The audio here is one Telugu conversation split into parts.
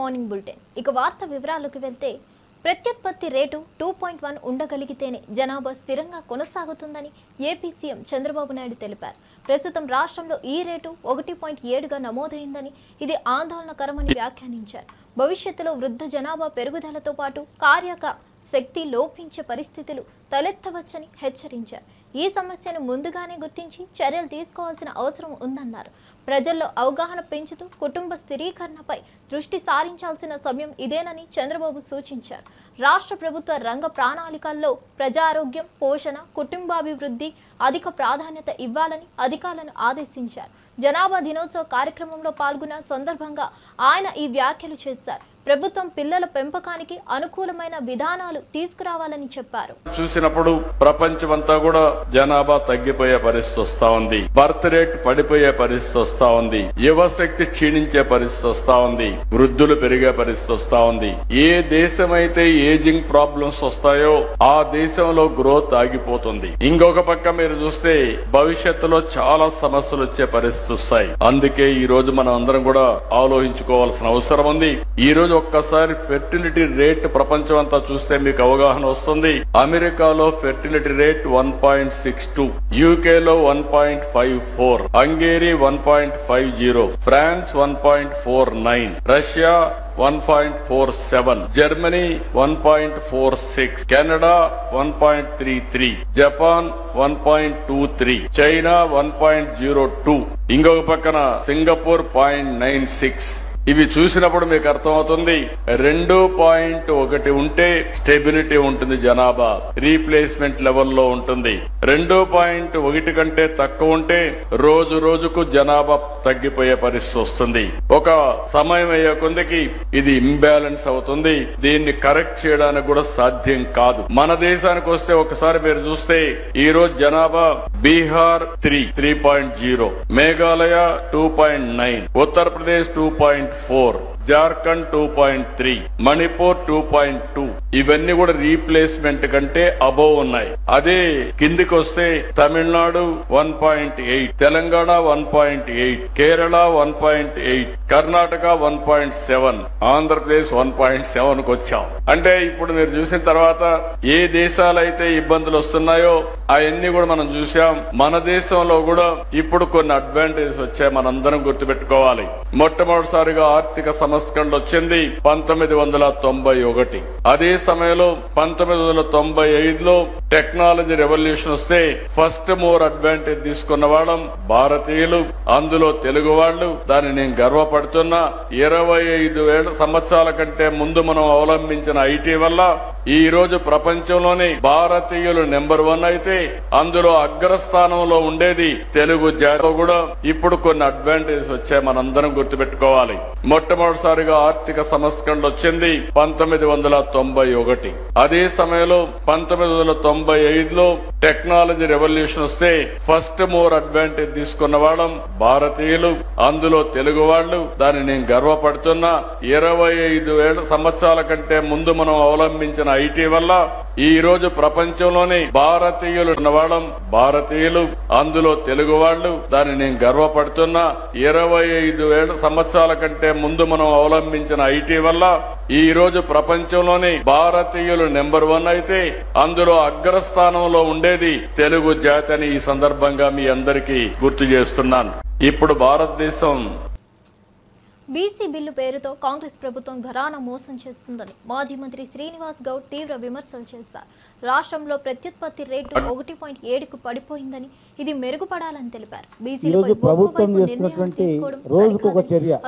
Morning bulletin. ఇక వార్త వివరాలకు వెళ్తే ప్రత్యుత్పత్తి రేటు 2.1 ఉండగలిగితేనే జనాభా స్థిరంగా కొనసాగుతుందని ఏపీ సీఎం చంద్రబాబు నాయుడు తెలిపారు. ప్రస్తుతం రాష్ట్రంలో ఈ రేటు 1.7గా నమోదైందని, ఇది ఆందోళనకరమని వ్యాఖ్యానించారు. భవిష్యత్తులో వృద్ధ జనాభా పెరుగుదలతో పాటు కార్యక శక్తి లోపించే పరిస్థితులు తలెత్తవచ్చని హెచ్చరించారు. ఈ సమస్యను ముందుగానే గుర్తించి చర్యలు తీసుకోవాల్సిన అవసరం ఉందన్నారు. ప్రజల్లో అవగాహన పెంచుతూ కుటుంబ స్థిరీకరణపై దృష్టి సారించాల్సిన సమయం ఇదేనని చంద్రబాబు సూచించారు. రాష్ట్ర ప్రభుత్వ రంగ ప్రణాళికల్లో ప్రజారోగ్యం, పోషణ, కుటుంబాభివృద్ధి అధిక ప్రాధాన్యత ఇవ్వాలని అధికారులను ఆదేశించారు. జనాభా దినోత్సవ కార్యక్రమంలో పాల్గొన్న సందర్భంగా ఆయన ఈ వ్యాఖ్యలు చేశారు. ప్రభుత్వం పిల్లల పెంపకానికి అనుకూలమైన విధానాలు తీసుకురావాలని చెప్పారు. చూసినప్పుడు ప్రపంచమంతా కూడా జనాభా తగ్గిపోయే పరిస్థితి వస్తా ఉంది, బర్త్ రేట్ పడిపోయే పరిస్థితి వస్తా ఉంది, యువశక్తి క్షీణించే పరిస్థితి వస్తా ఉంది, వృద్ధులు పెరిగే పరిస్థితి వస్తా ఉంది. ఏ దేశమైతే ఏజింగ్ ప్రాబ్లమ్స్ వస్తాయో ఆ దేశంలో గ్రోత్ ఆగిపోతుంది. ఇంకొక పక్క మీరు చూస్తే భవిష్యత్తులో చాలా సమస్యలు వచ్చే పరిస్థితి వస్తాయి. అందుకే ఈ రోజు మనం అందరం కూడా ఆలోచించుకోవాల్సిన అవసరం ఉంది. ఈ రోజు ఒక్కసారి ఫెర్టిలిటీ రేట్ ప్రపంచం అంతా చూస్తే మీకు అవగాహన వస్తుంది. అమెరికాలో ఫెర్టిలిటీ రేట్ 1.62, యూకేలో 1.54, Hungary 1.50, France 1.49, Russia 1.47, Germany 1.46, Canada 1.33, Japan 1.23, China 1.02, ఇంకొక పక్కన సింగపూర్ 0.96. ఇవి చూసినప్పుడు మీకు అర్థమవుతుంది 2.1 ఉంటే స్టెబిలిటీ ఉంటుంది, జనాభా రీప్లేస్మెంట్ లెవెల్లో ఉంటుంది. 2.1 కంటే తక్కువ ఉంటే రోజు రోజుకు జనాభా తగ్గిపోయే పరిస్థితి వస్తుంది. ఒక సమయం అయ్యే కొందికి ఇది ఇంబ్యాలెన్స్ అవుతుంది. దీన్ని కరెక్ట్ చేయడానికి కూడా సాధ్యం కాదు. మన దేశానికి వస్తే ఒకసారి మీరు చూస్తే ఈ రోజు జనాభా బీహార్ 3.0, మేఘాలయ 2.9, ఉత్తరప్రదేశ్ 2.4, జార్ఖండ్ 2.3, మణిపూర్ 2.2. ఇవన్నీ కూడా రీప్లేస్మెంట్ కంటే అబోవ్ ఉన్నాయి. అదే కిందికి వస్తే తమిళనాడు 1.8, తెలంగాణ 1.8, కేరళ 1.8, కర్ణాటక 1.7, ఆంధ్రప్రదేశ్ 1.7 కు వచ్చాం. అంటే ఇప్పుడు మీరు చూసిన తర్వాత ఏ దేశాలైతే ఇబ్బందులు వస్తున్నాయో అవన్నీ కూడా మనం చూసాం. మన దేశంలో కూడా ఇప్పుడు కొన్ని అడ్వాంటేజెస్ వచ్చాయి, మనందరం గుర్తుపెట్టుకోవాలి. మొట్టమొదటిసారిగా ఆర్థిక సంస్కరణలు వచ్చింది 1991. అదే సమయంలో 1995లో టెక్నాలజీ రెవల్యూషన్ వస్తే ఫస్ట్ మోర్ అడ్వాంటేజ్ తీసుకున్న వాళ్ళం భారతీయులు, అందులో తెలుగు వాళ్ళు. దాన్ని నేను గర్వపడుతున్నా. 25 సంవత్సరాల కంటే ముందు మనం అవలంబించిన ఐటీ వల్ల ఈ రోజు ప్రపంచంలోనే భారతీయులు నెంబర్ 1 అయితే అందులో అగ్రస్థానంలో ఉండేది తెలుగు జాతి కూడా. ఇప్పుడు కొన్ని అడ్వాంటేజెస్ వచ్చాయి, మనందరం గుర్తుపెట్టుకోవాలి. మొట్టమొదటిసారిగా ఆర్థిక సంస్కరణలు వచ్చింది 1991. అదే సమయంలో 1995లో టెక్నాలజీ రెవల్యూషన్ వస్తే ఫస్ట్ మోర్ అడ్వాంటేజ్ తీసుకున్న వాళ్ళం భారతీయులు, అందులో తెలుగు వాళ్ళు. దాన్ని నేను గర్వపడుతున్నా. 25 సంవత్సరాల కంటే ముందు మనం అవలంబించిన ఐటీ వల్ల ఈ రోజు ప్రపంచంలోనే భారతీయులు ఉన్నవాళ్ళం భారతీయులు, అందులో తెలుగు వాళ్ళు. దాన్ని నేను గర్వపడుతున్నా. 25 సంవత్సరాల కంటే ముందు మనం అవలంబించిన ఐటీ వల్ల ఈ రోజు ప్రపంచంలోనే భారతీయులు నెంబర్ 1 అయితే అందులో అగ్రస్థానంలో ఉండేది తెలుగు జాతి అని ఈ సందర్భంగా మీ అందరికీ గుర్తు చేస్తున్నాను. ఇప్పుడు భారతదేశం బీసీ బిల్లు పేరుతో కాంగ్రెస్ ప్రభుత్వం ఘరానా మోసం చేస్తుందని మాజీ మంత్రి శ్రీనివాస్ గౌడ్ తీవ్ర విమర్శలు చేశారు. రాష్ట్రంలో ప్రత్యుత్పత్తి రేటు 1.7కు పడిపోయిందని, ఇది మెరుగుపడాలని తెలిపారు. బీసీలపై నిర్ణయాలు తీసుకోవడం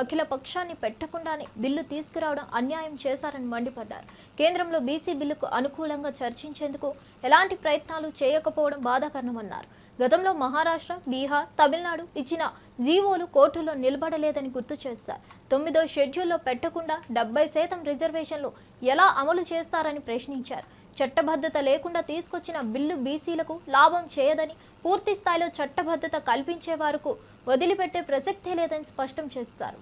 అఖిల పక్షాన్ని పెట్టకుండానే బిల్లు తీసుకురావడం అన్యాయం చేశారని మండిపడ్డారు. కేంద్రంలో బీసీ బిల్లుకు అనుకూలంగా చర్చించేందుకు ఎలాంటి ప్రయత్నాలు చేయకపోవడం బాధాకరమన్నారు. గతంలో మహారాష్ట్ర, బీహార్, తమిళనాడు ఇచ్చిన జీవోలు కోర్టులో నిలబడలేదని గుర్తు చేశారు. 9వ షెడ్యూల్లో పెట్టకుండా 70% రిజర్వేషన్లు ఎలా అమలు చేస్తారని ప్రశ్నించారు. చట్టబద్ధత లేకుండా తీసుకొచ్చిన బిల్లు బీసీలకు లాభం చేయదని, పూర్తి స్థాయిలో చట్టబద్ధత కల్పించే వారికి వదిలిపెట్టే ప్రసక్తే లేదని స్పష్టం చేస్తారు.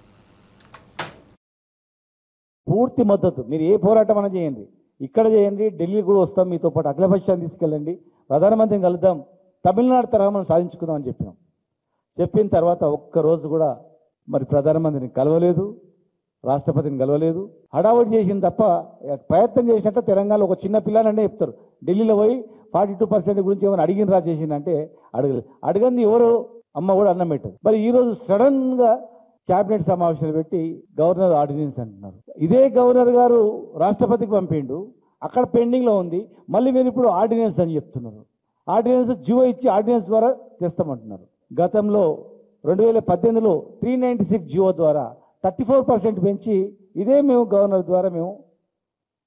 పూర్తి మద్దతు. మీరు ఏ పోరాటం అయినా చేయండి, ఇక్కడ చేయండి, ఢిల్లీ కూడా వస్తాం, మీతో పాటు అఖిలపక్షాన్ని తీసుకెళ్ళండి, ప్రధానమంత్రిని కలుద్దాం, తమిళనాడు తరహా మనం సాధించుకుందామని చెప్పినాం. చెప్పిన తర్వాత ఒక్కరోజు కూడా మరి ప్రధానమంత్రిని కలవలేదు, రాష్ట్రపతిని కలవలేదు, హడావుడి చేసింది తప్ప ప్రయత్నం చేసినట్టు తెలంగాణలో ఒక చిన్న పిల్లాననే చెప్తారు. ఢిల్లీలో పోయి 42% గురించి ఏమైనా అడిగినరా చేసిందంటే అడగలేదు. అడగంది ఎవరు అమ్మ కూడా అన్నం పెట్టదు. మరి ఈరోజు సడన్గా క్యాబినెట్ సమావేశాలు పెట్టి గవర్నర్ ఆర్డినెన్స్ అంటున్నారు. ఇదే గవర్నర్ గారు రాష్ట్రపతికి పంపిండు, అక్కడ పెండింగ్లో ఉంది. మళ్ళీ మీరు ఇప్పుడు ఆర్డినెన్స్ అని చెప్తున్నారు. ఆర్డినెన్స్ జియో ఇచ్చి ఆర్డినెన్స్ ద్వారా తెస్తామంటున్నారు. గతంలో 2018లో 396 జియో ద్వారా 34% పెంచి ఇదే మేము గవర్నర్ ద్వారా మేము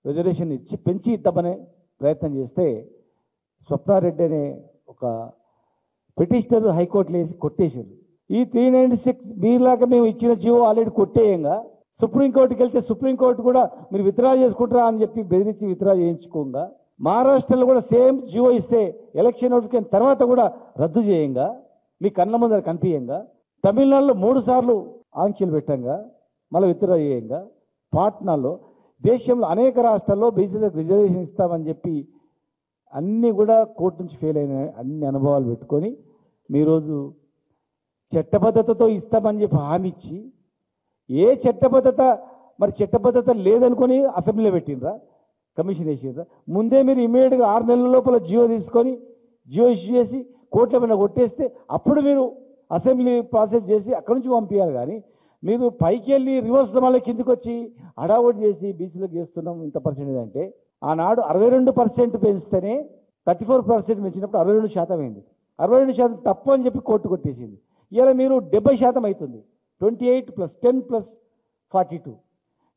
రిజర్వేషన్ ఇచ్చి పెంచి ఇద్దామనే ప్రయత్నం చేస్తే స్వప్నారెడ్డి అనే ఒక పిటిషనర్ హైకోర్టులో వేసి కొట్టేశారు. ఈ 396 మీలాగా మేము ఇచ్చిన జియో ఆల్రెడీ కొట్టేయంగా సుప్రీంకోర్టుకి వెళ్తే సుప్రీంకోర్టు కూడా మీరు విత్డ్రా చేసుకుంటారా అని చెప్పి బెదిరించి విత్డ్రా చేయించుకోగా, మహారాష్ట్రలో కూడా సేమ్ జియో ఇస్తే ఎలక్షన్ నోటిఫికేషన్ తర్వాత కూడా రద్దు చేయంగా, మీ కళ్ళ ముందర కనిపించంగా, తమిళనాడులో 3 సార్లు ఆంక్షలు పెట్టంగా మళ్ళీ విత్డ్రా చేయంగా, పాట్నాలో దేశంలో అనేక రాష్ట్రాల్లో బీసీలకు రిజర్వేషన్ ఇస్తామని చెప్పి అన్నీ కూడా కోర్టు నుంచి ఫెయిల్ అయిన అన్ని అనుభవాలు పెట్టుకొని మీరోజు చట్టబద్ధతతో ఇస్తామని చెప్పి హామీ ఇచ్చి ఏ చట్టబద్ధత మరి చట్టబద్ధత లేదనుకొని అసెంబ్లీలో పెట్టినరా, కమిషన్ వేసినరా? ముందే మీరు ఇమీడియట్గా 6 నెలల లోపల జియో తీసుకొని జియో ఇష్యూ చేసి కోర్టుల మీద కొట్టేస్తే అప్పుడు మీరు అసెంబ్లీ ప్రాసెస్ చేసి అక్కడి నుంచి పంపించాలి. కానీ మీరు పైకి వెళ్ళి రివర్స్ మళ్ళీ కిందికి వచ్చి హడావుడి చేసి బీసీలకు చేస్తున్నాం ఇంత పర్సెంటేజ్ అంటే, ఆనాడు 62% పెంచితేనే 34% పెంచినప్పుడు 62% అయింది. 62% తప్పు అని చెప్పి కోర్టు కొట్టేసింది. ఇలా మీరు 70% అవుతుంది. 28 + 10 + 42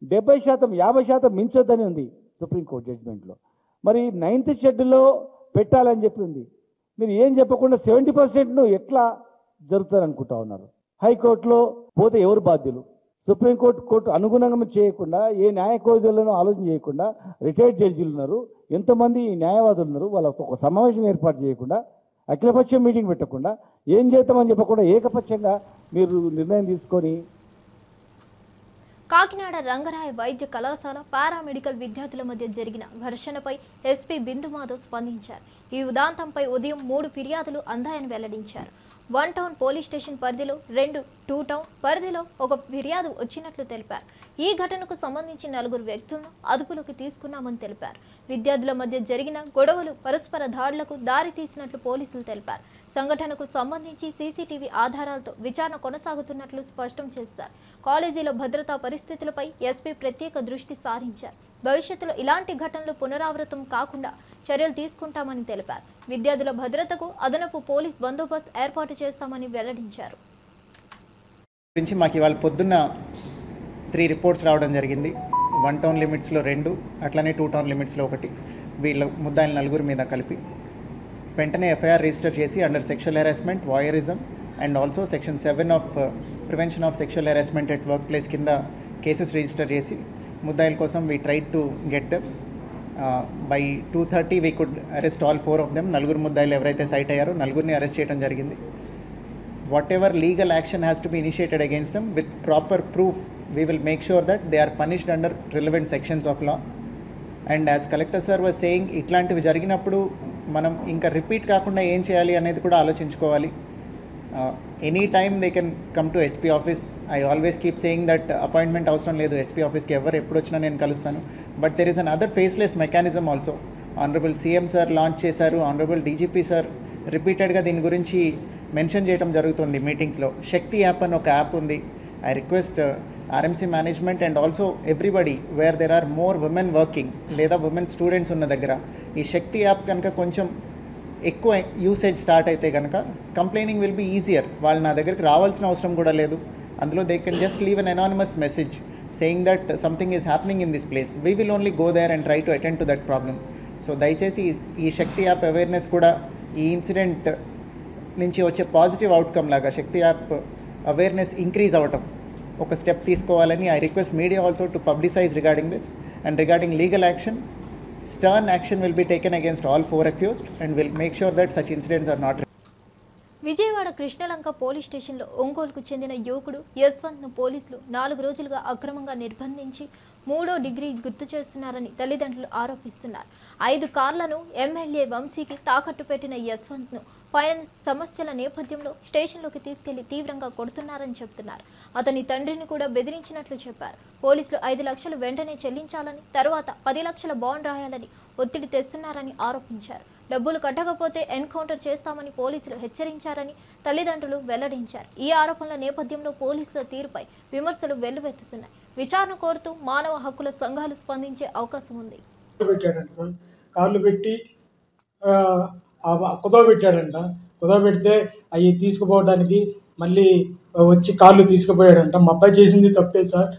70%, 50% మించొద్దని ఉంది సుప్రీంకోర్టు జడ్జిమెంట్లో. మరి 9th షెడ్యూల్లో పెట్టాలని చెప్పి ఉంది. మీరు ఏం చెప్పకుండా 70% ఎట్లా జరుగుతుంది అనుకుంటా ఉన్నారు. హైకోర్టులో పోతే ఎవరు బాధ్యులు? సుప్రీంకోర్టు అనుగుణంగా చేయకుండా ఏ న్యాయకోవిధులను ఆలోచన చేయకుండా రిటైర్డ్ జడ్జీలు ఉన్నారు, ఎంతోమంది న్యాయవాదులు ఉన్నారు, వాళ్ళకు ఒక సమావేశం ఏర్పాటు చేయకుండా అఖిలపక్షం మీటింగ్ పెట్టకుండా ఏం చేద్దామని చెప్పకుండా ఏకపక్షంగా మీరు నిర్ణయం తీసుకొని. కాకినాడ రంగరాయ వైద్య కళాశాల పారామెడికల్ విద్యార్థుల మధ్య జరిగిన ఘర్షణపై ఎస్పీ బిందు మాధవ్ స్పందించారు. ఈ ఉదాంతంపై ఉదయం 3 ఫిర్యాదులు అందాయని వెల్లడించారు. 1 టౌన్ పోలీస్ స్టేషన్ పరిధిలో 2, 2 టౌన్ పరిధిలో 1 ఫిర్యాదు వచ్చినట్లు తెలిపారు. ఈ ఘటనకు సంబంధించి 4 వ్యక్తులను అదుపులోకి తీసుకున్నామని తెలిపారు. విద్యార్థుల మధ్య జరిగిన గొడవలు పరస్పర దాడులకు దారి తీసినట్లు పోలీసులు తెలిపారు. సంఘటనకు సంబంధించి సీసీటీవీ ఆధారాలతో విచారణ కొనసాగుతున్నట్లు స్పష్టం చేశారు. కాలేజీలో భద్రతా పరిస్థితులపై ఎస్పీ ప్రత్యేక దృష్టి సారించారు. భవిష్యత్తులో ఇలాంటి ఘటనలు పునరావృతం కాకుండా చర్యలు తీసుకుంటామని తెలిపారు. విద్యార్థుల భద్రతకు అదనపు పోలీస్ బందోబస్తు ఏర్పాటు చేస్తామని వెల్లడించారు. మాకు ఇవాళ పొద్దున్న 3 రిపోర్ట్స్ రావడం జరిగింది. 1 టౌన్ లిమిట్స్లో 2, అట్లనే 2 టౌన్ లిమిట్స్లో 1. వీళ్ళ ముద్దాయిలు 4 మీద కలిపి వెంటనే ఎఫ్ఐఆర్ రిజిస్టర్ చేసి under sexual harassment, వాయరిజం and also section 7 of prevention of sexual harassment at work place కింద కేసెస్ రిజిస్టర్ చేసి ముద్దాయిల కోసం we tried to get them. By 2:30 we could arrest all 4 of them. 4 ముద్దాయిలు ఎవరైతే సైట్ అయ్యారో 4ని అరెస్ట్ చేయడం జరిగింది. whatever legal action has to be initiated against them with proper proof, we will make sure that they are punished under relevant sections of law. And as collector sir was saying, ఇట్లాంటివి జరిగినప్పుడు మనం ఇంకా రిపీట్ కాకుండా ఏం చేయాలి అనేది కూడా ఆలోచించుకోవాలి. Any time they can come to SP office. I always keep saying that appointment అవసరం లేదు ఎస్పీ ఆఫీస్కి, ఎవరు ఎప్పుడు వచ్చినా నేను కలుస్తాను. But there is an other faceless mechanism also. Honourable CM sir launch చేశారు, ఆనరబుల్ డీజీపీ సార్ రిపీటెడ్గా దీని గురించి మెన్షన్ చేయడం జరుగుతుంది మీటింగ్స్లో. శక్తి యాప్ అని ఒక యాప్ ఉంది. I request RMC management and also everybody where there are more women working లేదా ఉమెన్ స్టూడెంట్స్ ఉన్న దగ్గర ఈ శక్తి యాప్ కనుక కొంచెం ఎక్కువ యూసేజ్ స్టార్ట్ అయితే కనుక కంప్లైనింగ్ విల్ బీ ఈజియర్. వాళ్ళు నా దగ్గరికి రావాల్సిన అవసరం కూడా లేదు. అందులో they can just leave an anonymous message saying that something is happening in this place. We will only go there and try to attend to that problem. So దయచేసి ఈ శక్తి యాప్ అవేర్నెస్ కూడా ఈ ఇన్సిడెంట్ నుంచి వచ్చే పాజిటివ్ అవుట్కమ్ లాగా శక్తి యాప్ అవేర్నెస్ ఇంక్రీజ్ అవ్వటం ఒక స్టెప్ తీసుకోవాలని I request media also to publicise regarding this. And regarding legal action, stern action will be taken against all 4 accused and will make sure that such incidents are not. Vijayawada Krishnalanka police స్టేషన్లో ఒంగోలుకు చెందిన యువకుడు యశ్వంత్ను పోలీసులు 4 రోజులుగా అక్రమంగా నిర్బంధించి 3వ డిగ్రీ గుర్తు చేస్తున్నారని తల్లిదండ్రులు ఆరోపిస్తున్నారు. 5 కార్లను ఎమ్మెల్యే వంశీకి తాకట్టు పెట్టిన యశ్వంత్ను ఫైనాన్స్ సమస్యల నేపథ్యంలో స్టేషన్లోకి తీసుకెళ్లి తీవ్రంగా కొడుతున్నారని చెబుతున్నారు. అతని తండ్రిని కూడా బెదిరించినట్లు చెప్పారు. పోలీసులు 5 లక్షలు వెంటనే చెల్లించాలని, తర్వాత 10 లక్షల బాండ్ రాయాలని ఒత్తిడి తెస్తున్నారని ఆరోపించారు. డబ్బులు కట్టకపోతే ఎన్కౌంటర్ చేస్తామని పోలీసులు హెచ్చరించారని తల్లిదండ్రులు వెల్లడించారు. ఈ ఆరోపణల నేపథ్యంలో పోలీసుల తీరుపై విమర్శలు వెల్లువెత్తుతున్నాయి. విచారణ కోరుతూ మానవ హక్కుల సంఘాలు స్పందించే అవకాశం ఉంది. కార్లు పెట్టి కుదవబెట్టాడంట. కుదవబెడితే అవి తీసుకుపోవడానికి మళ్ళీ వచ్చి కార్లు తీసుకుపోయాడంట. మా అబ్బాయి చేసింది తప్పే సార్.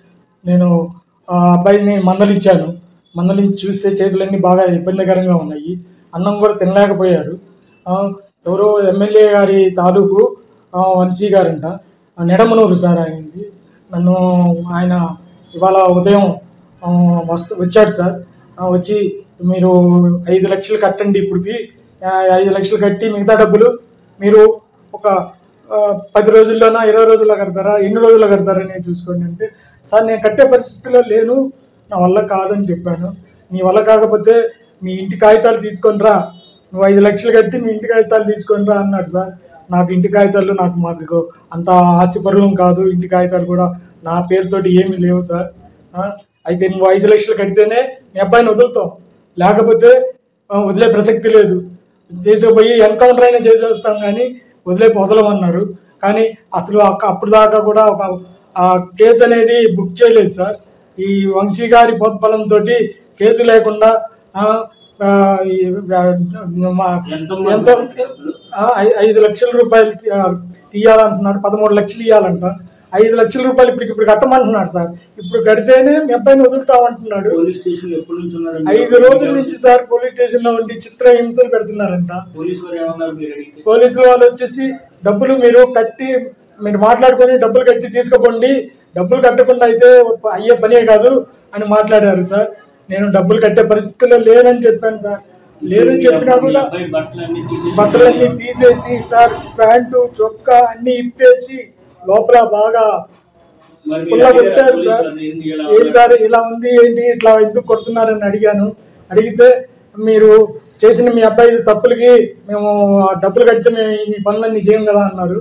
నేను ఆ అబ్బాయిని మందలించాను. మందలించి చూస్తే చేతులన్నీ బాగా ఇబ్బందికరంగా ఉన్నాయి. అన్నం కూడా తినలేకపోయారు. ఎవరో ఎమ్మెల్యే గారి తాలూకు వంశీ గారంట, నిడమనూరు సార్ అయింది. ఆయన ఇవాళ ఉదయం వచ్చాడు సార్. వచ్చి మీరు 5 లక్షలు కట్టండి, ఇప్పటికి 5 లక్షలు కట్టి మిగతా డబ్బులు మీరు ఒక 10 రోజుల్లోనా 20 రోజుల్లో కడతారా, ఎన్ని రోజుల్లో కడతారని చూసుకోండి అంటే, సార్ నేను కట్టే పరిస్థితిలో లేను, నా వల్ల కాదని చెప్పాను. నీ వల్ల కాకపోతే మీ ఇంటి కాగితాలు తీసుకొని రా, నువ్వు 5 లక్షలు కట్టి మీ ఇంటి కాగితాలు తీసుకొని రా అన్నాడు సార్. నాకు ఇంటి కాగితాలు మాకు అంత ఆస్తిపరులం కాదు, ఇంటి కాగితాలు కూడా నా పేరుతోటి ఏమీ లేవు సార్. అయితే నువ్వు 5 లక్షలు కడితేనే మీ అబ్బాయిని వదులుతాం, లేకపోతే వదిలే ప్రసక్తి లేదు, తీసుకుపోయి ఎన్కౌంటర్ అయినా చేసేస్తాం కానీ వదలమన్నారు. కానీ అసలు అప్పుడు దాకా కూడా ఒక కేసు అనేది బుక్ చేయలేదు సార్. ఈ వంశీ గారి ప్రోద్బలంతో కేసు లేకుండా ఎంతో 5 లక్షల రూపాయలు తీయాలంటున్నాడు. 13 లక్షలు ఇవ్వాలంట. 5 లక్షల రూపాయలు ఇప్పుడు కట్టమంటున్నాడు సార్. ఇప్పుడు కడితేనే మీ అబ్బాయిని వదులుతామంటున్నాడు. 5 రోజుల నుంచి సార్ పోలీస్ స్టేషన్ లో ఉండి చిత్రహింసలు పెడుతున్నారంట. పోలీసులు వాళ్ళు వచ్చేసి డబ్బులు మీరు మాట్లాడుకొని డబ్బులు కట్టి తీసుకుపోండి, డబ్బులు కట్టకుండా అయితే అయ్యే పనే కాదు అని మాట్లాడారు సార్. నేను డబ్బులు కట్టే పరిస్థితుల్లో లేనని చెప్పాను సార్. లేదని చెప్పినా కూడా బట్టలన్నీ తీసేసి సార్, ప్యాంటు చొక్కా అన్ని ఇప్పేసి లోపల బాగా పుల్ల కొట్టారు సార్. ఏంటి సార్ ఇలా ఉంది, ఏంటి ఇట్లా ఎందుకు కొడుతున్నారని అడిగాను. అడిగితే మీరు చేసిన మీ అబ్బాయి తప్పులకి మేము డబ్బులు కడితే మేము ఈ పనులన్నీ చేయం కదా అన్నారు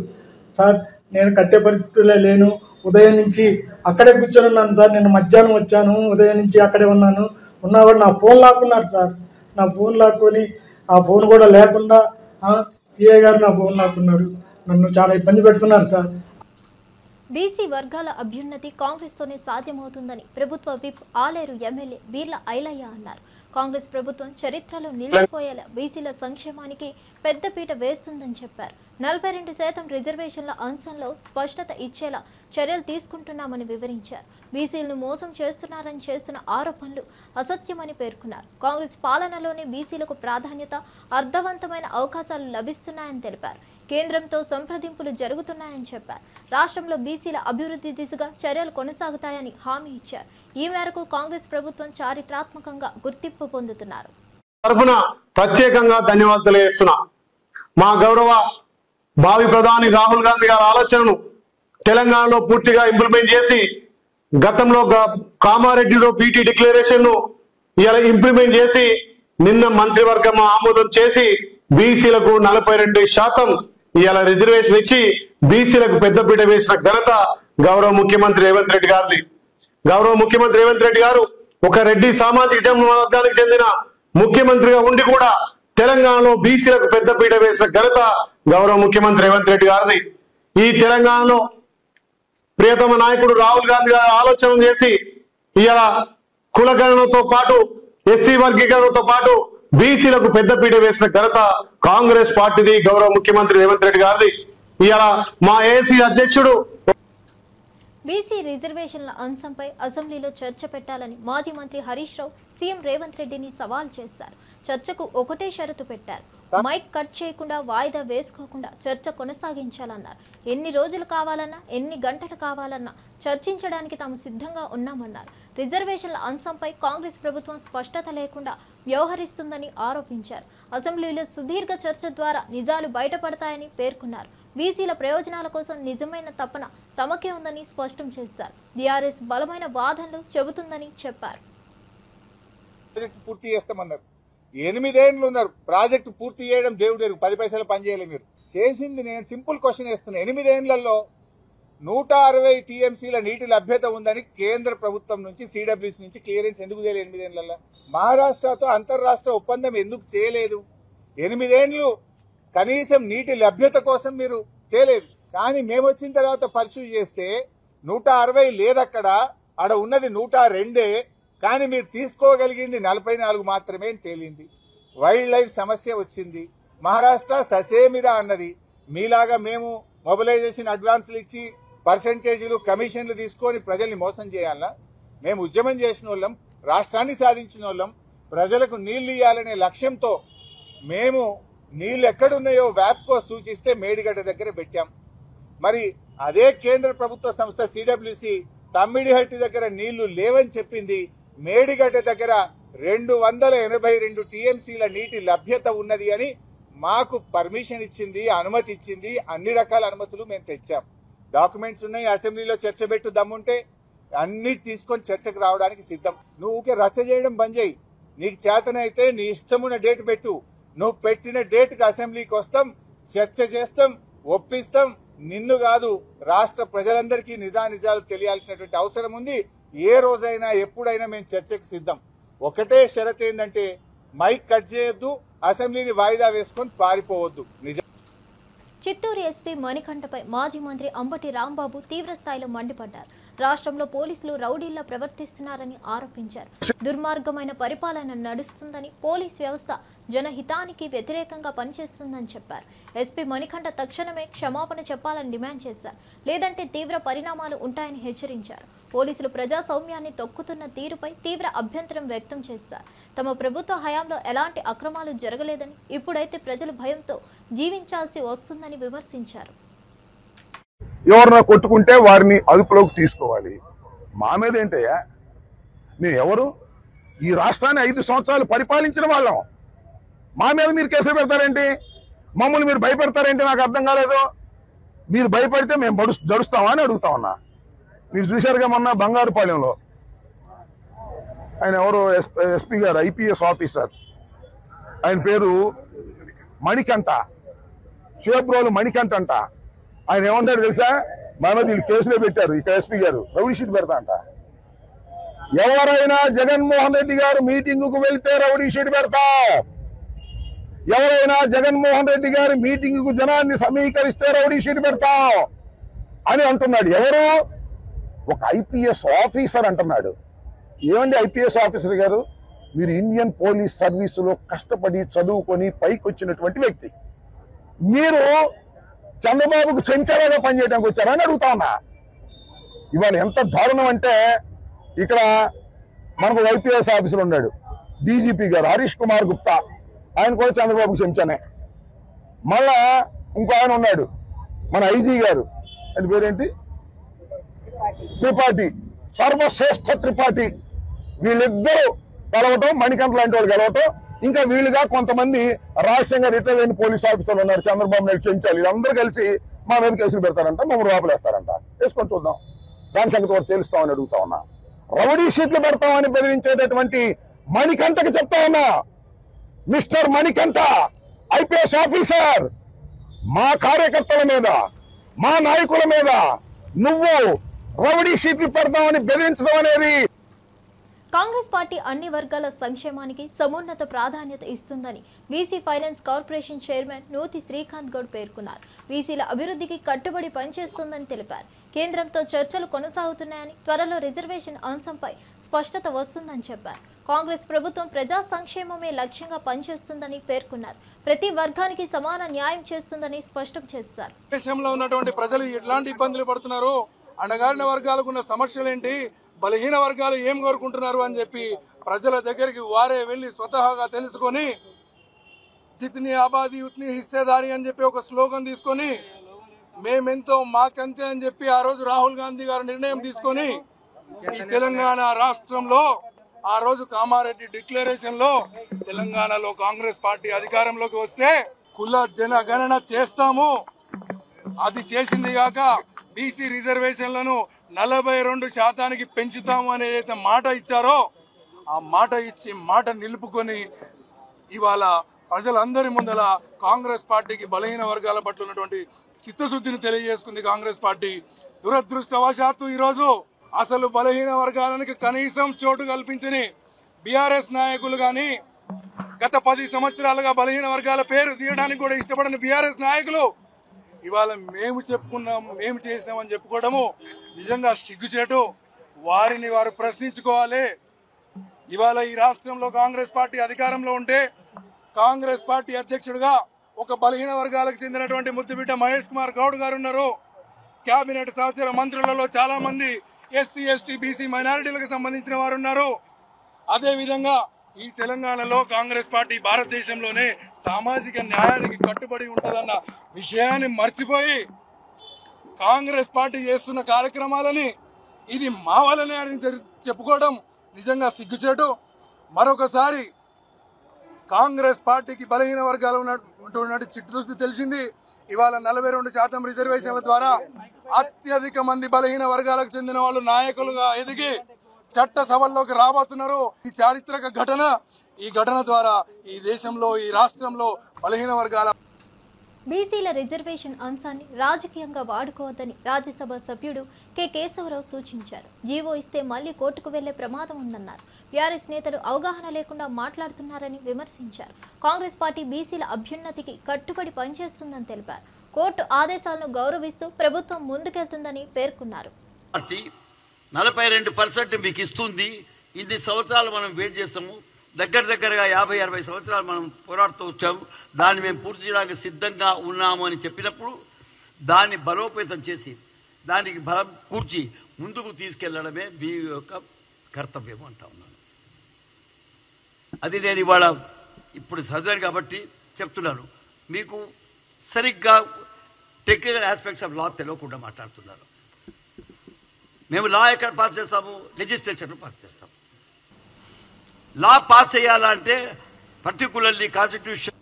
సార్. నేను కట్టే పరిస్థితుల్లో లేను. ఉదయం నుంచి అక్కడే కూర్చొని ఉన్నాను సార్. నేను మధ్యాహ్నం వచ్చాను, ఉదయం నుంచి అక్కడే ఉన్నాను. ఉన్నా కూడా నా ఫోన్ లాక్కున్నారు సార్. నా ఫోన్ లాక్కొని ఆ ఫోన్ కూడా లేకుండా సిఐ గారు నా ఫోన్ లాక్కున్నారు. నన్ను చాలా ఇబ్బంది పెడుతున్నారు సార్. బీసీ వర్గాల అభ్యున్నతి కాంగ్రెస్తోనే సాధ్యమవుతుందని ప్రభుత్వ విప్ ఆలేరు ఎమ్మెల్యే బీర్ల ఐలయ్య అన్నారు. కాంగ్రెస్ ప్రభుత్వం చరిత్రలో నిలిచిపోయేలా బీసీల సంక్షేమానికి పెద్దపీట వేస్తుందని చెప్పారు. 42% రిజర్వేషన్ల అంశంలో స్పష్టత ఇచ్చేలా చర్యలు తీసుకుంటున్నామని వివరించారు. బీసీలను మోసం చేస్తున్నారని చేస్తున్న ఆరోపణలు అసత్యమని పేర్కొన్నారు. కాంగ్రెస్ పాలనలోనే బీసీలకు ప్రాధాన్యత, అర్థవంతమైన అవకాశాలు లభిస్తున్నాయని తెలిపారు. కేంద్రంతో సంప్రదింపులు జరుగుతున్నాయని చెప్పారు. రాష్ట్రంలో బీసీల అభివృద్ధి దిశగా చర్యలు కొనసాగుతాయని హామీ ఇచ్చారు. ఈ మేరకు కాంగ్రెస్ ప్రభుత్వం చారిత్రాత్మకంగా గుర్తింపు పొందుతున్నారు. తరఫున ప్రత్యేకంగా ధన్యవాదాలు తెలియజేస్తున్నా. మా గౌరవ భావి ప్రధాని రాహుల్ గాంధీ గారి ఆలోచనను తెలంగాణలో పూర్తిగా ఇంప్లిమెంట్ చేసి, గతంలో కామారెడ్డిలో పీటీ డిక్లరేషన్ ను ఇలా ఇంప్లిమెంట్ చేసి, నిన్న మంత్రివర్గం ఆమోదం చేసి బీసీలకు 42% ఇలా రిజర్వేషన్ ఇచ్చి బీసీలకు పెద్దపీట వేసిన ఘనత గౌరవ ముఖ్యమంత్రి రేవంత్ రెడ్డి గారిది. గౌరవ ముఖ్యమంత్రి రేవంత్ రెడ్డి గారు ఒక రెడ్డి సామాజిక వర్గానికి చెందిన ముఖ్యమంత్రిగా ఉండి కూడా తెలంగాణలో బీసీలకు పెద్దపీట వేసిన ఘనత గౌరవ ముఖ్యమంత్రి రేవంత్ రెడ్డి గారిది. ఈ తెలంగాణలో ప్రియతమ నాయకుడు రాహుల్ గాంధీ గారు ఆలోచన చేసి ఇలా కులగణనతో పాటు ఎస్సీ వర్గీకరణతో పాటు బీసీలకు పెద్దపీట వేసిన ఘనత కాంగ్రెస్ పార్టీది, గౌరవ ముఖ్యమంత్రి రేవంత్ రెడ్డి గారిది. ఇలా మా ఏసీ అధ్యక్షుడు బీసీ రిజర్వేషన్ల అంశంపై అసెంబ్లీలో చర్చ పెట్టాలని మాజీ మంత్రి హరీష్ రావు సీఎం రేవంత్ రెడ్డిని సవాల్ చేశారు. చర్చకు ఒకటే షరతు పెట్టారు. మైక్ కట్ చేయకుండా, వాయిదా వేసుకోకుండా చర్చ కొనసాగించాలన్నారు. ఎన్ని రోజులు కావాలన్నా, ఎన్ని గంటలు కావాలన్నా చర్చించడానికి తాము సిద్ధంగా ఉన్నామన్నారు. రిజర్వేషన్ల అంశంపై కాంగ్రెస్ ప్రభుత్వం స్పష్టత లేకుండా వ్యవహరిస్తుందని ఆరోపించారు. అసెంబ్లీలో సుదీర్ఘ చర్చ ద్వారా నిజాలు బయటపడతాయని పేర్కొన్నారు. బీసీల ప్రయోజనాల కోసం నిజమైన తపన తమకే ఉందని స్పష్టం చేశారు. బీఆర్ఎస్ బలమైన వాదనలు చెబుతుందని చెప్పారు. పూర్తి చేస్తామన్నారు. 8 ఏళ్ళు ఉన్నారు. ప్రాజెక్టు పూర్తి చేయడం దేవుడు 10 పైసలు పని చేయలేదు. మీరు చేసింది, నేను సింపుల్ క్వశ్చన్ వేస్తున్నా, 8 ఏళ్లలో 160 టీఎంసీల నీటి లభ్యత ఉందని కేంద్ర ప్రభుత్వం నుంచి సిడబ్ల్యూసీ నుంచి క్లియరెన్స్ ఎందుకు చేయలేదు? 8 ఏళ్లలో మహారాష్ట్రతో అంతర్రాష్ట్ర ఒప్పందం ఎందుకు చేయలేదు? 8 ఏళ్లు కనీసం నీటి లభ్యత కోసం మీరు తేలేదు. కానీ మేము వచ్చిన తర్వాత పరిశీలి చేస్తే 160 లేదక్కడ, ఆడ ఉన్నది 102. కానీ మీరు తీసుకోగలిగింది 44 మాత్రమే తేలింది. వైల్డ్ లైఫ్ సమస్య వచ్చింది. మహారాష్ట్ర ససేమిరా అన్నది. మీలాగా మేము మొబిలైజేషన్ అడ్వాన్సులు ఇచ్చి పర్సెంటేజీలు కమిషన్లు తీసుకొని ప్రజల్ని మోసం చేయాలా? మేము ఉద్యమం చేసిన వాళ్ళం, రాష్ట్రాన్ని సాధించిన వాళ్ళం, ప్రజలకు నీళ్లు ఇవ్వాలనే లక్ష్యంతో మేము నీళ్లు ఎక్కడున్నాయో వ్యాప్కో సూచిస్తే మేడిగడ్డ దగ్గర పెట్టాం. మరి అదే కేంద్ర ప్రభుత్వ సంస్థ సిడబ్ల్యూసీ తమ్మిడిహట్టి దగ్గర నీళ్లు లేవని చెప్పింది. మేడిగడ్డ దగ్గర 282 టీఎంసీల నీటి లభ్యత ఉన్నది అని మాకు పర్మిషన్ ఇచ్చింది, అనుమతి ఇచ్చింది. అన్ని రకాల అనుమతులు మేము తెచ్చాం. డాక్యుమెంట్స్ ఉన్నాయి. అసెంబ్లీలో చర్చ పెట్టు దమ్ముంటే అన్ని తీసుకొని చర్చకు రావడానికి సిద్ధం. నువ్వు ఊకే రచ్చ చేయడం బంద్ చేయి. నీకు చేతనైతే నీ ఇష్టమున్న డేట్ పెట్టు. నువ్వు పెట్టిన డేట్కి అసెంబ్లీకి వస్తాం, చర్చ చేస్తాం, ఒప్పిస్తాం. నిన్ను కాదు, రాష్ట్ర ప్రజలందరికీ నిజానిజాలు తెలియాల్సినటువంటి అవసరం ఉంది. ఏ రోజైనా ఎప్పుడైనా మేము చర్చకు సిద్ధం. ఒకటే షరత్ ఏంటంటే మైక్ కట్ చేయొద్దు, అసెంబ్లీని వాయిదా వేసుకొని పారిపోవద్దు. నిజం. చిత్తూరు ఎస్పీ మణికంఠపై మాజీ మంత్రి అంబటి రాంబాబు తీవ్రస్థాయిలో మండిపడ్డారు. రాష్ట్రంలో పోలీసులు రౌడీల్లా ప్రవర్తిస్తున్నారని ఆరోపించారు. దుర్మార్గమైన పరిపాలన నడుస్తుందని, పోలీస్ వ్యవస్థ జనహితానికి వ్యతిరేకంగా పనిచేస్తుందని చెప్పారు. ఎస్పీ మణికంఠ తక్షణమే క్షమాపణ చెప్పాలని డిమాండ్ చేశారు. లేదంటే తీవ్ర పరిణామాలు ఉంటాయని హెచ్చరించారు. పోలీసులు ప్రజాస్వామ్యాన్ని తొక్కుతున్న తీరుపై తీవ్ర అభ్యంతరం వ్యక్తం చేశారు. తమ ప్రభుత్వ హయాంలో ఎలాంటి అక్రమాలు జరగలేదని, ఇప్పుడైతే ప్రజలు భయంతో జీవించాల్సి వస్తుందని విమర్శించారు. ఎవరన్నా కొట్టుకుంటే వారిని అదుపులోకి తీసుకోవాలి. మా మీద ఏంటయ్యా? మేము ఎవరు? ఈ రాష్ట్రాన్ని 5 సంవత్సరాలు పరిపాలించిన వాళ్ళం. మా మీద మీరు కేసులు పెడతారేంటి? మమ్మల్ని మీరు భయపెడతారేంటి? నాకు అర్థం కాలేదు. మీరు భయపడితే మేము జడుస్తామా అని అడుగుతా ఉన్నా. మీరు చూశారుగా మొన్న బంగారుపాలెంలో ఆయన ఎవరో ఎస్పీ గారు, ఐపీఎస్ ఆఫీసర్, ఆయన పేరు మణికంఠ, చేబ్రోలు మణికంఠ అంట. ఆయన ఏమంటారు తెలుసా? మా మీద వీళ్ళు కేసులో పెట్టారు. ఇక ఎస్పీ గారు రౌడీ షీట్ పెడతా అంట. ఎవరైనా జగన్మోహన్ రెడ్డి గారు మీటింగుకు వెళ్తే రౌడీ షీట్ పెడతా, ఎవరైనా జగన్మోహన్ రెడ్డి గారి మీటింగుకు జనాన్ని సమీకరిస్తే రౌడీ షీట్ పెడతాం అని అంటున్నాడు. ఎవరు? ఒక ఐపీఎస్ ఆఫీసర్ అంటున్నాడు. ఏమండి ఐపీఎస్ ఆఫీసర్ గారు, మీరు ఇండియన్ పోలీస్ సర్వీసులో కష్టపడి చదువుకొని పైకి వచ్చినటువంటి వ్యక్తి. మీరు చంద్రబాబుకు చెంచాలాగా పనిచేయడానికి వచ్చారని అడుగుతా ఉన్నా. ఇవాళ ఎంత దారుణం అంటే, ఇక్కడ మనకు ఐపీఎస్ ఆఫీసర్ ఉన్నాడు, డీజీపీ గారు హరీష్ కుమార్ గుప్తా, ఆయన కూడా చంద్రబాబుకు చెంచానే. మళ్ళా ఇంకో ఆయన ఉన్నాడు, మన ఐజీ గారు, ఆయన పేరేంటి, త్రిపాఠి, సర్వశ్రేష్ఠ త్రిపాఠి. వీళ్ళిద్దరూ కలవటం, మణికంఠ లాంటి వాళ్ళు కలవటం, ఇంకా వీళ్ళుగా కొంతమంది రహస్యంగా రిటైర్ అయిన పోలీస్ ఆఫీసర్లు ఉన్నారు, చంద్రబాబు నాయుడు చెంచాలి. వీళ్ళందరూ కలిసి మా మీద కేసులు పెడతారంట, మమ్మల్ని లోపలేస్తారంట. వేసుకొని చూద్దాం, దాని సంగతి కూడా తెలుస్తామని అడుగుతా ఉన్నా. రౌడీ షీట్లు పెడతామని బెదిరించేటటువంటి మణికంఠకి చెప్తా ఉన్నా, మిస్టర్ మణికంఠ ఐపీఎస్ ఆఫీసర్, మా కార్యకర్తల మీద, మా నాయకుల మీద నువ్వు రౌడీ షీట్లు పెడతామని బెదిరించడం అనేది. కాంగ్రెస్ పార్టీ అన్ని వర్గాల సంక్షేమానికి సమున్నత ప్రాధాన్యత ఇస్తుందని బీసీ ఫైనాన్స్ కార్పొరేషన్ చైర్మన్ నూతి శ్రీకాంత్ గౌడ్ పేర్కొన్నారు. బీసీల అభివృద్ధికి కట్టుబడి పనిచేస్తుందని తెలిపారు. కేంద్రంతో చర్చలు కొనసాగుతున్నాయని, త్వరలో రిజర్వేషన్ అంశంపై స్పష్టత వస్తుందని చెప్పారు. కాంగ్రెస్ ప్రభుత్వం ప్రజా సంక్షేమమే లక్ష్యంగా పనిచేస్తుందని పేర్కొన్నారు. ప్రతి వర్గానికి సమాన న్యాయం చేస్తుందని స్పష్టం చేశారు. దేశంలో ఉన్నటువంటి ప్రజలు ఎట్లాంటి ఇబ్బందులు పడుతున్నారు, అణగారిన వర్గాలకు ఉన్న సమస్యలు ఏంటి, బలహీన వర్గాలు ఏం కోరుకుంటున్నారు అని చెప్పి ప్రజల దగ్గరికి వారే వెళ్ళి స్వతహాగా తెలుసుకొని, జిత్ని ఆబాదీ ఉత్ని హిస్సేదారి అని చెప్పి ఒక స్లోగన్ తీసుకొని, మేమెంతో మాకంతే అని చెప్పి ఆ రోజు రాహుల్ గాంధీ గారు నిర్ణయం తీసుకొని, ఈ తెలంగాణ రాష్ట్రంలో ఆ రోజు కామారెడ్డి డిక్లరేషన్ లో తెలంగాణలో కాంగ్రెస్ పార్టీ అధికారంలోకి వస్తే కుల జనగణన చేస్తాము, అది చేసింది కాక బీసీ రిజర్వేషన్లను 42% పెంచుతాము అనే మాట ఇచ్చారో, ఆ మాట ఇచ్చి మాట నిలుపుకొని ఇవాళ ప్రజలందరి ముందల కాంగ్రెస్ పార్టీకి బలహీన వర్గాల పట్ల ఉన్నటువంటి చిత్తశుద్ధిని తెలియజేసుకుంది కాంగ్రెస్ పార్టీ. దురదృష్టవశాత్తు ఈరోజు అసలు బలహీన వర్గాలకు కనీసం చోటు కల్పించని బీఆర్ఎస్ నాయకులు కానీ, గత 10 సంవత్సరాలుగా బలహీన వర్గాల పేరు తీయడానికి కూడా ఇష్టపడని బీఆర్ఎస్ నాయకులు ఇవాళ మేము చెప్పుకున్నాం, మేము చేసినామని చెప్పుకోవడము నిజంగా సిగ్గుచేటు. వారిని వారు ప్రశ్నించుకోవాలి. ఇవాళ ఈ రాష్ట్రంలో కాంగ్రెస్ పార్టీ అధికారంలో ఉంటే కాంగ్రెస్ పార్టీ అధ్యక్షుడిగా ఒక బలహీన వర్గాలకు చెందినటువంటి ముద్దుబిడ్డ మహేష్ కుమార్ గౌడ్ గారు ఉన్నారు. కేబినెట్ సహచర మంత్రులలో చాలా మంది ఎస్సీ, ఎస్టీ, బీసీ, మైనారిటీలకు సంబంధించిన వారు ఉన్నారు. అదేవిధంగా ఈ తెలంగాణలో కాంగ్రెస్ పార్టీ భారతదేశంలోనే సామాజిక న్యాయానికి కట్టుబడి ఉంటుందన్న విషయాన్ని మర్చిపోయి కాంగ్రెస్ పార్టీ చేస్తున్న కార్యక్రమాలని ఇది మా వల్లనే అని చెప్పుకోవడం నిజంగా సిగ్గుచేటు. మరొకసారి కాంగ్రెస్ పార్టీకి బలహీన వర్గాలు ఉన్నటువంటి చిట్టుదృష్టి తెలిసింది. ఇవాళ 42% రిజర్వేషన్ల ద్వారా అత్యధిక మంది బలహీన వర్గాలకు చెందిన వాళ్ళు నాయకులుగా ఎదిగి చట్ట సభల్లోకి రాబోతున్నారు. ఈ చారిత్రక ఘటన, ఈ ఘటన ద్వారా ఈ దేశంలో, ఈ రాష్ట్రంలో బలహీన వర్గాల బీసీల రిజర్వేషన్ అంశాన్ని రాజకీయంగా వాడుకోవద్దని రాజ్యసభ సభ్యుడు కె కేశవరావు సూచించారు. జీవో ఇస్తే మళ్లీ కోర్టుకు వెళ్లే ప్రమాదం ఉందన్నారు. బీఆర్ఎస్ నేతలు అవగాహన లేకుండా మాట్లాడుతున్నారని విమర్శించారు. కాంగ్రెస్ పార్టీ బీసీల అభ్యున్నతికి కట్టుబడి పనిచేస్తుందని తెలిపారు. కోర్టు ఆదేశాలను గౌరవిస్తూ ప్రభుత్వం ముందుకెళ్తుందని పేర్కొన్నారు. 42% మీకు ఇస్తుంది. ఇన్ని సంవత్సరాలు మనం వెయిట్ చేస్తాము. దగ్గరగా 50-60 సంవత్సరాలు మనం పోరాడుతూ వచ్చాము. దాన్ని మేము పూర్తి చేయడానికి సిద్ధంగా ఉన్నాము అని చెప్పినప్పుడు దాన్ని బలోపేతం చేసి దానికి బలం కూర్చి ముందుకు తీసుకెళ్లడమే మీ యొక్క కర్తవ్యం అంటా ఉన్నాను. అది నేను ఇవాళ ఇప్పుడు చదివాను కాబట్టి చెప్తున్నాను. మీకు సరిగ్గా టెక్నికల్ ఆస్పెక్ట్స్ ఆఫ్ లా తెలియకుండా మాట్లాడుతున్నారు. మేము లా ఎక్కడ పాస్ చేస్తాము? లెజిస్లేచర్లో పాస్ చేస్తాము. లా పాస్ చేయాలంటే పర్టికులర్లీ కాన్స్టిట్యూషన్.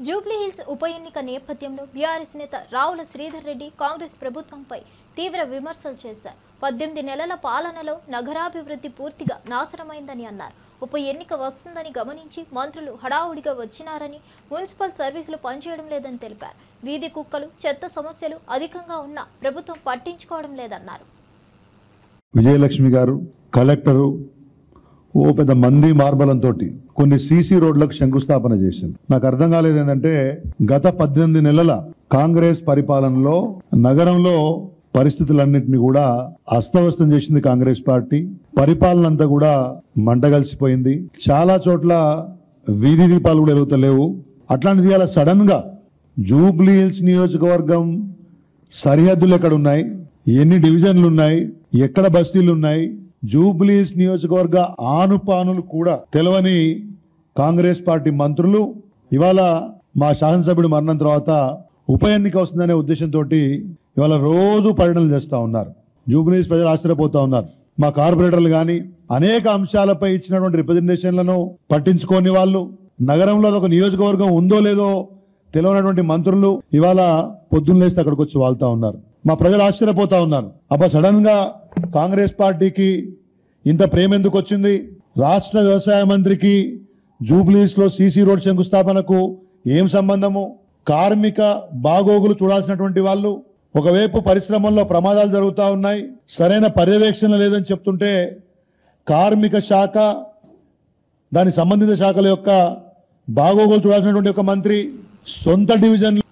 జూబ్లీహిల్స్ ఉప ఎన్నిక నేపథ్యంలో బీఆర్ఎస్ నేత రావుల శ్రీధర్ రెడ్డి కాంగ్రెస్ ప్రభుత్వంపై తీవ్ర విమర్శలు చేశారు. 18 నెలల పాలనలో నగరాభివృద్ధి పూర్తిగా నాశనమైందని అన్నారు. ఉప ఎన్నిక వస్తుందని గమనించి మంత్రులు హడావుడిగా వచ్చినారని, మున్సిపల్ సర్వీసులు పనిచేయడం లేదని తెలిపారు. వీధి కుక్కలు, చెత్త సమస్యలు అధికంగా ఉన్నా ప్రభుత్వం పట్టించుకోవడం లేదన్నారు. విజయలక్ష్మి గారు, కలెక్టరు ఓ పెద్ద మంది మార్బలంతో కొన్ని సీసీ రోడ్లకు శంకుస్థాపన చేసింది. నాకు అర్థం కాలేదు ఏంటంటే, గత 18 నెలల కాంగ్రెస్ పరిపాలనలో నగరంలో పరిస్థితులన్నింటినీ కూడా అస్తవ్యస్తం చేసింది కాంగ్రెస్ పార్టీ. పరిపాలన అంతా కూడా మంటగలిసిపోయింది. చాలా చోట్ల వీధి దీపాలు కూడా వెలుగుతలేవు. అట్లాంటిది అలా సడన్ గా జూబ్లీహిల్స్ నియోజకవర్గం సరిహద్దులు ఎక్కడ ఉన్నాయి, ఎన్ని డివిజన్లు ఉన్నాయి, ఎక్కడ బస్తీలు ఉన్నాయి, జూబ్లీహిల్స్ నియోజకవర్గ ఆనుపానులు కూడా తెలవని కాంగ్రెస్ పార్టీ మంత్రులు ఇవాళ మా శాసనసభ్యుడు మరణం తర్వాత ఉప ఎన్నిక వస్తుందనే ఉద్దేశంతో ఇవాళ రోజు పర్యటనలు చేస్తూ ఉన్నారు. జూబ్లీహిల్స్ ప్రజలు ఆశ్చర్యపోతా ఉన్నారు. మా కార్పొరేటర్లు కానీ అనేక అంశాలపై ఇచ్చినటువంటి రిప్రజెంటేషన్లను పట్టించుకోని వాళ్ళు, నగరంలో ఒక నియోజకవర్గం ఉందో లేదో తెలియనటువంటి మంత్రులు ఇవాళ పొద్దున్న లేస్తే అక్కడికి వచ్చి వాళ్తా ఉన్నారు. మా ప్రజలు ఆశ్చర్యపోతా ఉన్నారు. అబ్బా, సడన్ గా కాంగ్రెస్ పార్టీకి ఇంత ప్రేమ ఎందుకు వచ్చింది? రాష్ట్ర వ్యవసాయ మంత్రికి జూబ్లీహిల్స్ లో సీసీ రోడ్ శంకుస్థాపనకు ఏం సంబంధము? కార్మిక బాగోగులు చూడాల్సినటువంటి వాళ్ళు ఒకవైపు పరిశ్రమల్లో ప్రమాదాలు జరుగుతూ ఉన్నాయి, సరైన పర్యవేక్షణ లేదని చెప్తుంటే కార్మిక శాఖ, దాని సంబంధిత శాఖల యొక్క బాగోగులు చూడాల్సినటువంటి ఒక మంత్రి సొంత డివిజన్.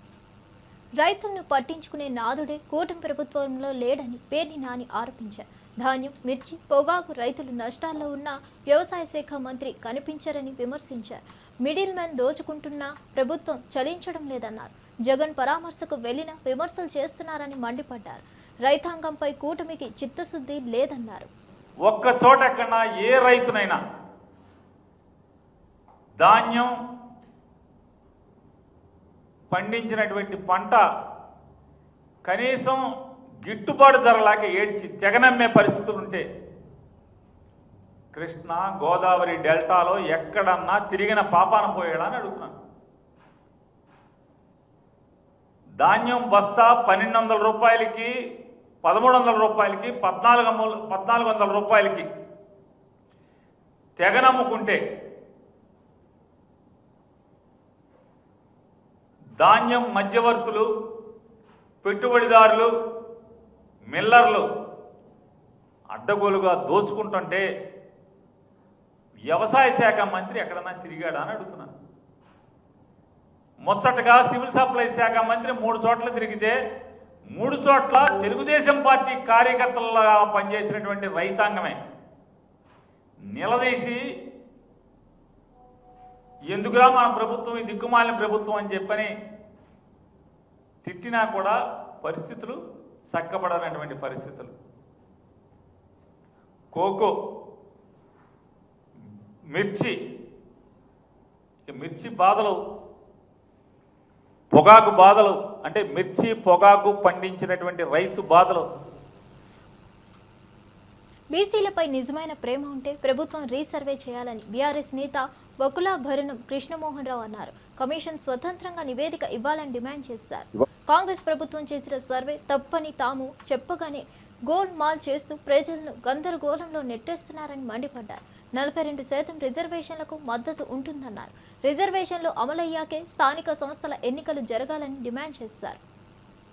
రైతులను పట్టించుకునే నాదుడే కూటమి ప్రభుత్వంలో లేడని పేర్ని నాని ఆరోపించారు. ధాన్యం, మిర్చి, పొగాకు రైతులు నష్టాల్లో ఉన్న వ్యవసాయ శాఖ మంత్రి కనిపించారని విమర్శించారు. మిడిల్ మ్యాన్ దోచుకుంటున్నా ప్రభుత్వం చలించడం లేదన్నారు. జగన్ పరామర్శకు వెళ్లిన విమర్శలు చేస్తున్నారని మండిపడ్డారు. రైతాంగంపై కూటమికి చిత్తశుద్ధి లేదన్నారు. ఒక్క చోట కన్నా ఏ రైతునైనా ధాన్యం పండించినటువంటి పంట కనీసం గిట్టుబాటు ధరలాక ఏడ్చి తెగనమ్మే పరిస్థితులు ఉంటే కృష్ణా గోదావరి డెల్టాలో ఎక్కడన్నా తిరిగిన పాపాన పోయాడా అని అడుగుతున్నాను. ధాన్యం బస్తా 1200 రూపాయలకి, 1300 రూపాయలకి, 1400 రూపాయలకి తెగనమ్ముకుంటే ధాన్యం మధ్యవర్తులు, పెట్టుబడిదారులు, మిల్లర్లు అడ్డగోలుగా దోచుకుంటుంటే వ్యవసాయ శాఖ మంత్రి ఎక్కడన్నా తిరిగాడా అని అడుగుతున్నాను. ముచ్చటగా సివిల్ సప్లై శాఖ మంత్రి 3 చోట్ల తిరిగితే 3 చోట్ల తెలుగుదేశం పార్టీ కార్యకర్తలుగా పనిచేసినటువంటి రైతాంగమే నిలదీసి ఎందుకురా మన ప్రభుత్వం ఈ దిక్కుమాలిన ప్రభుత్వం అని చెప్పని తిట్టినా కూడా పరిస్థితులు చక్కబడనటువంటి పరిస్థితులు. కోకో, మిర్చి బాధలు, పొగాకు బాధలు, అంటే మిర్చి పొగాకు పండించినటువంటి రైతు బాధలు. బీసీలపై నిజమైన ప్రేమ ఉంటే ప్రభుత్వం రీసర్వే చేయాలని బీఆర్ఎస్ నేత బకులా భరణం కృష్ణమోహన్ రావు అన్నారు. కమిషన్ స్వతంత్రంగా నివేదిక ఇవ్వాలని డిమాండ్ చేశారు. కాంగ్రెస్ ప్రభుత్వం చేసిన సర్వే తప్పని తాము చెప్పగానే గోల్ మాల్ చేస్తూ ప్రజలను గందరగోళంలో నెట్టేస్తున్నారని మండిపడ్డారు. 42% రిజర్వేషన్లకు మద్దతు ఉంటుందన్నారు. రిజర్వేషన్లు అమలయ్యాకే స్థానిక సంస్థల ఎన్నికలు జరగాలని డిమాండ్ చేశారు.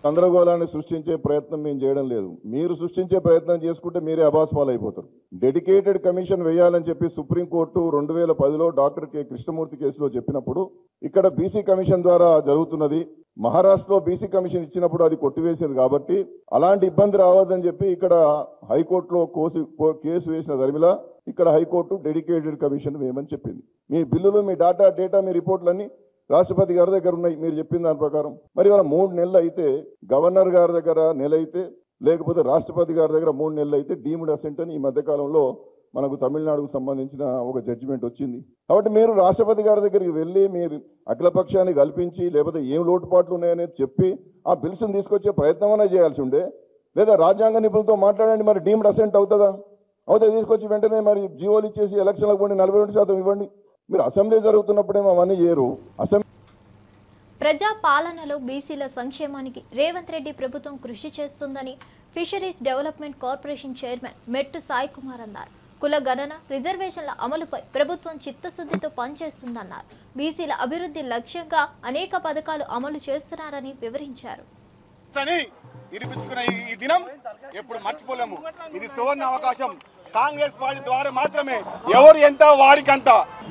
గందరగోళాన్ని సృష్టించే ప్రయత్నం మేము చేయడం లేదు. మీరు సృష్టించే ప్రయత్నం చేసుకుంటే మీరే అబాస్పాలు అయిపోతారు. డెడికేటెడ్ కమిషన్ వేయాలని చెప్పి సుప్రీంకోర్టు 2010లో డాక్టర్ కె కృష్ణమూర్తి కేసులో చెప్పినప్పుడు ఇక్కడ బీసీ కమిషన్ ద్వారా జరుగుతున్నది. మహారాష్ట్రలో బీసీ కమిషన్ ఇచ్చినప్పుడు అది కొట్టివేసింది. కాబట్టి అలాంటి ఇబ్బంది రావద్దని చెప్పి ఇక్కడ హైకోర్టులో కేసు వేసిన ధర్మిలా ఇక్కడ హైకోర్టు డెడికేటెడ్ కమిషన్ వేయమని చెప్పింది. మీ బిల్లులు, మీ డేటా, మీ రిపోర్ట్లన్నీ రాష్ట్రపతి గారి దగ్గర ఉన్నాయి మీరు చెప్పిన దాని ప్రకారం. మరి వాళ్ళ 3 నెలలు అయితే గవర్నర్ గారి దగ్గర నెల అయితే, లేకపోతే రాష్ట్రపతి గారి దగ్గర 3 నెలలు అయితే డీమ్డ్ అసెంట్ అని ఈ మధ్యకాలంలో మనకు తమిళనాడుకు సంబంధించిన ఒక జడ్జిమెంట్ వచ్చింది. కాబట్టి మీరు రాష్ట్రపతి గారి దగ్గరికి వెళ్ళి మీరు అఖిలపక్షాన్ని కల్పించి లేకపోతే ఏం లోటుపాట్లు ఉన్నాయనేది చెప్పి ఆ బిల్స్ని తీసుకొచ్చే ప్రయత్నం అనేది చేయాల్సి ఉండే. లేదా రాజ్యాంగ నిపుణులతో మాట్లాడండి, మరి డీమ్డ్ అసెంట్ అవుతుందా? అవుతే తీసుకొచ్చి వెంటనే మరి జీవోలు ఇచ్చేసి ఎలక్షన్లకు పోండి, 42% ఇవ్వండి. మీరు అసెంబ్లీ జరుగుతున్నప్పుడేమో అవన్నీ చేయరు. ప్రజా పాలనలో బీసీల సంక్షేమానికి రేవంత్ రెడ్డి ప్రభుత్వం కృషి చేస్తుందని ఫిషరీస్ డెవలప్మెంట్ కార్పొరేషన్ చైర్మన్ మెట్టు సాయి కుమార్ అన్నారు. కుల గణన, రిజర్వేషన్ల అమలుపై ప్రభుత్వం చిత్తశుద్ధితో పనిచేస్తుందన్నారు. బీసీల అభివృద్ధి లక్ష్యంగా అనేక పథకాలు అమలు చేస్తున్నారని వివరించారు. ఈ దినం ఎప్పుడు మర్చిపోలేము. ఇది సువర్ణ అవకాశం. కాంగ్రెస్ పార్టీ ద్వారా మాత్రమే ఎవరు ఎంత వారికంత,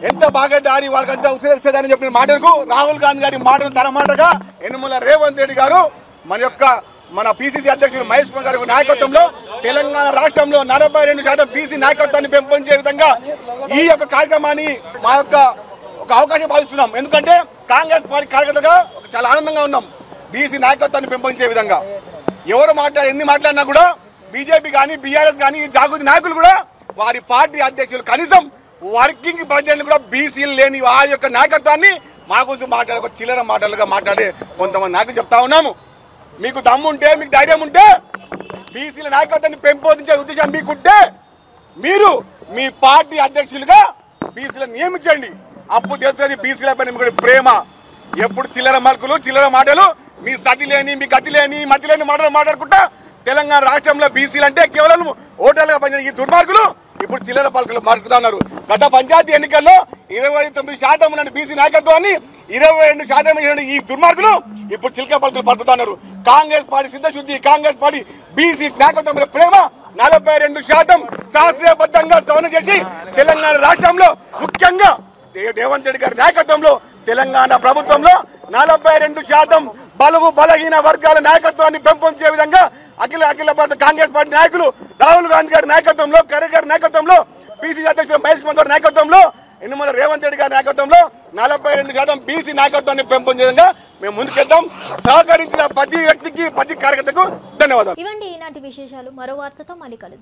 ఎంత భాగదారి వారికంతా ఉసేదని చెప్పిన మాటలకు రాహుల్ గాంధీ గారి మాటను తన మాటగా యనమల రేవంత్ రెడ్డి గారు మన పిసిసి అధ్యక్షుడు మహేష్ కుమార్ గారి నాయకత్వంలో తెలంగాణ రాష్ట్రంలో 42% బీసీ నాయకత్వాన్ని పెంపొందించే విధంగా ఈ యొక్క కార్యక్రమాన్ని మా యొక్క ఒక అవకాశం భావిస్తున్నాం. ఎందుకంటే కాంగ్రెస్ పార్టీ కార్యకర్తగా చాలా ఆనందంగా ఉన్నాం. బీసీ నాయకత్వాన్ని పెంపొందించే విధంగా ఎవరు ఎన్ని మాట్లాడినా కూడా బీజేపీ కానీ బీఆర్ఎస్ కానీ జాగృతి నాయకులు కూడా వారి పార్టీ అధ్యక్షులు కనీసం వర్కింగ్ ప్రెసిడెంట్ కూడా బీసీలు లేని వారి యొక్క నాయకత్వాన్ని మా కోసం మాట్లాడే ఒక చిల్లర మాటలుగా మాట్లాడే కొంతమంది నాయకులు చెప్తా ఉన్నాము. మీకు దమ్ము ఉంటే, మీకు ధైర్యం ఉంటే, బీసీల నాయకత్వాన్ని పెంపొందించే ఉద్దేశం మీకుంటే మీరు మీ పార్టీ అధ్యక్షులుగా బీసీలను నియమించండి. అప్పుడు తెలుస్తుంది బీసీల పైన మీకు ప్రేమ. ఎప్పుడు చిల్లర మలుకులు, చిల్లర మాటలు, మీ సతి లేని, మీ గతి లేని, మతి లేని మాటలు మాట్లాడుకుంటా తెలంగాణ రాష్ట్రంలో బీసీలు అంటే కేవలం ఓటర్లుగా పనిచేసిన ఈ దుర్మార్గులు ఇప్పుడు చిల్లర పలుకులు మారుతున్నారు. గత పంచాయతీ ఎన్నికల్లో 29% ఉన్న బీసీ నాయకత్వాన్ని 22% ఈ దుర్మార్గులు ఇప్పుడు చిలక పలుకులు పలుకుతున్నారు. కాంగ్రెస్ పార్టీ సిద్ధశుద్ధి, కాంగ్రెస్ పార్టీ బీసీ నాయకత్వం ప్రేమ 42% శాస్త్రీయబద్ధంగా సవరణ చేసి తెలంగాణ రాష్ట్రంలో ముఖ్యంగా రేవంత్ రెడ్డి గారి నాయకత్వంలో తెలంగాణ ప్రభుత్వంలో 42% బలుగు బలహీన వర్గాల నాయకత్వాన్ని పెంపొందించే విధంగా అఖిల భారత కాంగ్రెస్ పార్టీ నాయకులు రాహుల్ గాంధీ గారి నాయకత్వంలో, ఖర్గే గారి నాయకత్వంలో, పిసిసి అధ్యక్షుడు మహేష్ కుమార్ గారి నాయకత్వంలో, యనమల రేవంత్ రెడ్డి గారి నాయకత్వంలో 42% బీసీ నాయకత్వాన్ని పెంపొందే విధంగా మేము ముందుకెళ్తాం. సహకరించిన ప్రతి వ్యక్తికి, ప్రతి కార్యకర్తకు ధన్యవాదాలు. ఇవండి ఈనాటి విశేషాలు. మరో వార్తతో మళ్ళీ కలుద్దాం.